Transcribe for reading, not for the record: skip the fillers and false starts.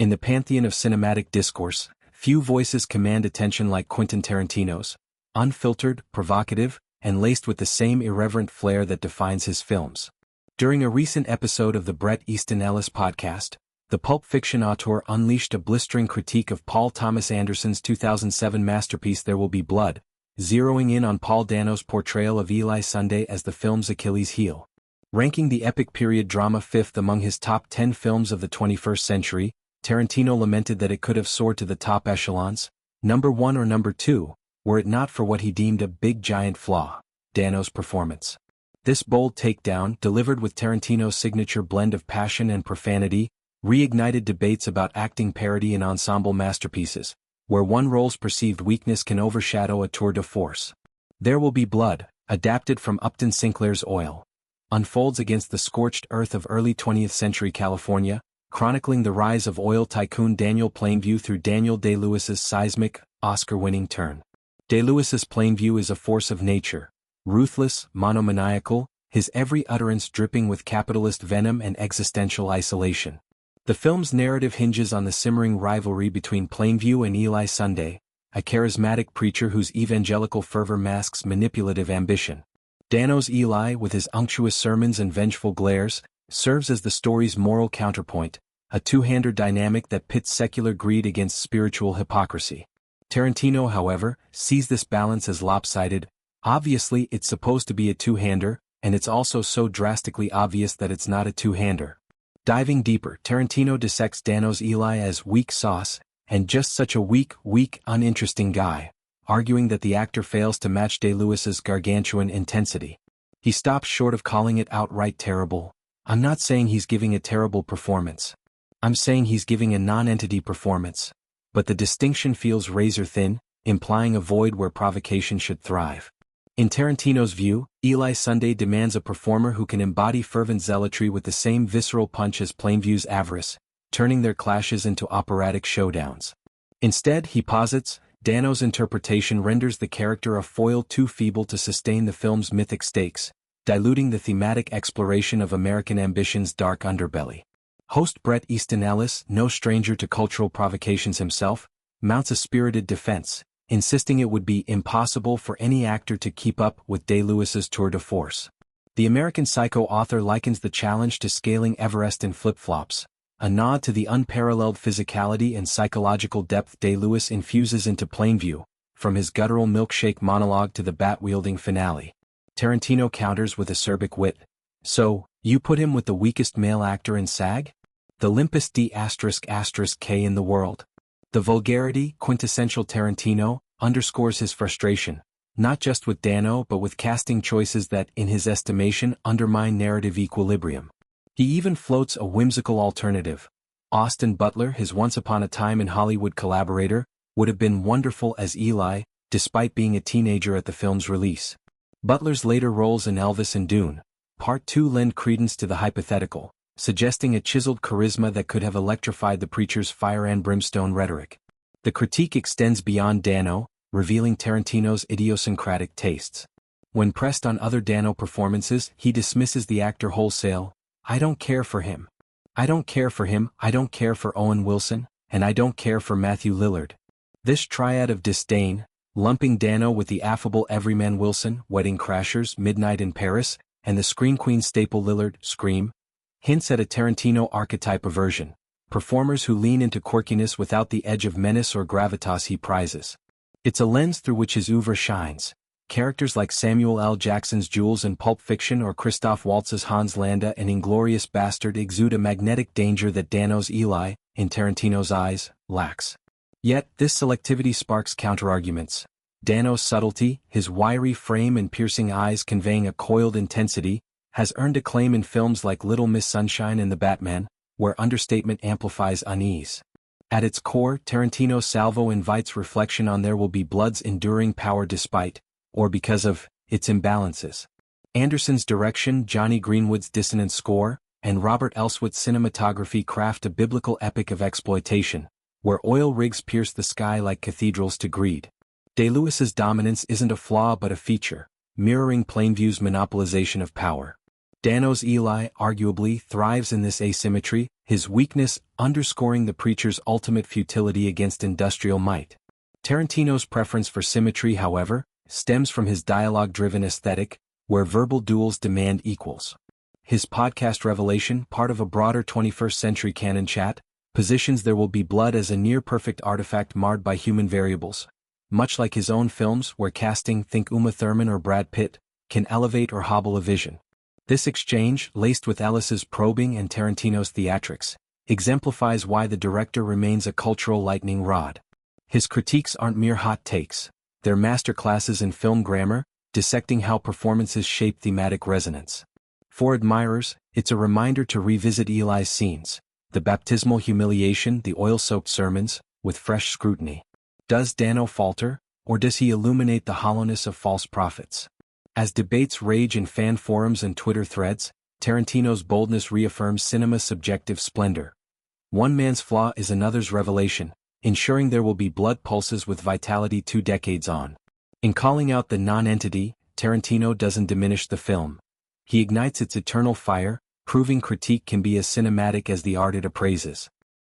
In the pantheon of cinematic discourse, few voices command attention like Quentin Tarantino's, unfiltered, provocative, and laced with the same irreverent flair that defines his films. During a recent episode of the Bret Easton Ellis podcast, the Pulp Fiction auteur unleashed a blistering critique of Paul Thomas Anderson's 2007 masterpiece There Will Be Blood, zeroing in on Paul Dano's portrayal of Eli Sunday as the film's Achilles heel. Ranking the epic period drama fifth among his top 10 films of the 21st century, Tarantino lamented that it could have soared to the top echelons, number 1 or number 2, were it not for what he deemed a big giant flaw, Dano's performance. This bold takedown, delivered with Tarantino's signature blend of passion and profanity, reignited debates about acting parody in ensemble masterpieces, where one role's perceived weakness can overshadow a tour de force. There Will Be Blood, adapted from Upton Sinclair's Oil, unfolds against the scorched earth of early 20th century California, chronicling the rise of oil tycoon Daniel Plainview through Daniel Day-Lewis's seismic, Oscar-winning turn. Day-Lewis's Plainview is a force of nature, ruthless, monomaniacal, his every utterance dripping with capitalist venom and existential isolation. The film's narrative hinges on the simmering rivalry between Plainview and Eli Sunday, a charismatic preacher whose evangelical fervor masks manipulative ambition. Dano's Eli, with his unctuous sermons and vengeful glares, serves as the story's moral counterpoint, a two-hander dynamic that pits secular greed against spiritual hypocrisy. Tarantino, however, sees this balance as lopsided. Obviously it's supposed to be a two-hander, and it's also so drastically obvious that it's not a two-hander. Diving deeper, Tarantino dissects Dano's Eli as weak sauce, and just such a weak, uninteresting guy, arguing that the actor fails to match Day-Lewis's gargantuan intensity. He stops short of calling it outright terrible. I'm not saying he's giving a terrible performance. I'm saying he's giving a non-entity performance. But the distinction feels razor-thin, implying a void where provocation should thrive. In Tarantino's view, Eli Sunday demands a performer who can embody fervent zealotry with the same visceral punch as Plainview's avarice, turning their clashes into operatic showdowns. Instead, he posits, Dano's interpretation renders the character a foil too feeble to sustain the film's mythic stakes, diluting the thematic exploration of American ambition's dark underbelly. Host Bret Easton Ellis, no stranger to cultural provocations himself, mounts a spirited defense, insisting it would be impossible for any actor to keep up with Day-Lewis's tour de force. The American Psycho author likens the challenge to scaling Everest in flip-flops, a nod to the unparalleled physicality and psychological depth Day-Lewis infuses into Plainview, from his guttural milkshake monologue to the bat-wielding finale. Tarantino counters with acerbic wit. So, you put him with the weakest male actor in SAG? The limpest D***K in the world. The vulgarity, quintessential Tarantino, underscores his frustration, not just with Dano but with casting choices that, in his estimation, undermine narrative equilibrium. He even floats a whimsical alternative. Austin Butler, his once-upon-a-time in Hollywood collaborator, would have been wonderful as Eli, despite being a teenager at the film's release. Butler's later roles in Elvis and Dune, Part 2 lend credence to the hypothetical, suggesting a chiseled charisma that could have electrified the preacher's fire and brimstone rhetoric. The critique extends beyond Dano, revealing Tarantino's idiosyncratic tastes. When pressed on other Dano performances, he dismisses the actor wholesale. I don't care for him. I don't care for him, I don't care for Owen Wilson, and I don't care for Matthew Lillard. This triad of disdain, lumping Dano with the affable everyman Wilson, Wedding Crashers, Midnight in Paris, and the Scream Queen staple Lillard, Scream, hints at a Tarantino archetype aversion, performers who lean into quirkiness without the edge of menace or gravitas he prizes. It's a lens through which his oeuvre shines. Characters like Samuel L. Jackson's Jules in Pulp Fiction or Christoph Waltz's Hans Landa in Inglourious Bastard exude a magnetic danger that Dano's Eli, in Tarantino's eyes, lacks. Yet, this selectivity sparks counterarguments. Dano's subtlety, his wiry frame and piercing eyes conveying a coiled intensity, has earned acclaim in films like Little Miss Sunshine and The Batman, where understatement amplifies unease. At its core, Tarantino's salvo invites reflection on There Will Be Blood's enduring power despite, or because of, its imbalances. Anderson's direction, Johnny Greenwood's dissonant score, and Robert Elswit's cinematography craft a biblical epic of exploitation, where oil rigs pierce the sky like cathedrals to greed. Day-Lewis's dominance isn't a flaw but a feature, mirroring Plainview's monopolization of power. Dano's Eli arguably thrives in this asymmetry, his weakness underscoring the preacher's ultimate futility against industrial might. Tarantino's preference for symmetry, however, stems from his dialogue-driven aesthetic, where verbal duels demand equals. His podcast Revelation, part of a broader 21st century canon chat, positions There Will Be Blood as a near-perfect artifact marred by human variables, much like his own films where casting, think Uma Thurman or Brad Pitt, can elevate or hobble a vision. This exchange, laced with Ellis's probing and Tarantino's theatrics, exemplifies why the director remains a cultural lightning rod. His critiques aren't mere hot takes, they're masterclasses in film grammar, dissecting how performances shape thematic resonance. For admirers, it's a reminder to revisit Eli's scenes, the baptismal humiliation, the oil-soaked sermons, with fresh scrutiny. Does Dano falter, or does he illuminate the hollowness of false prophets? As debates rage in fan forums and Twitter threads, Tarantino's boldness reaffirms cinema's subjective splendor. One man's flaw is another's revelation, ensuring there will be blood pulses with vitality 2 decades on. In calling out the non-entity, Tarantino doesn't diminish the film. He ignites its eternal fire, proving critique can be as cinematic as the art it appraises.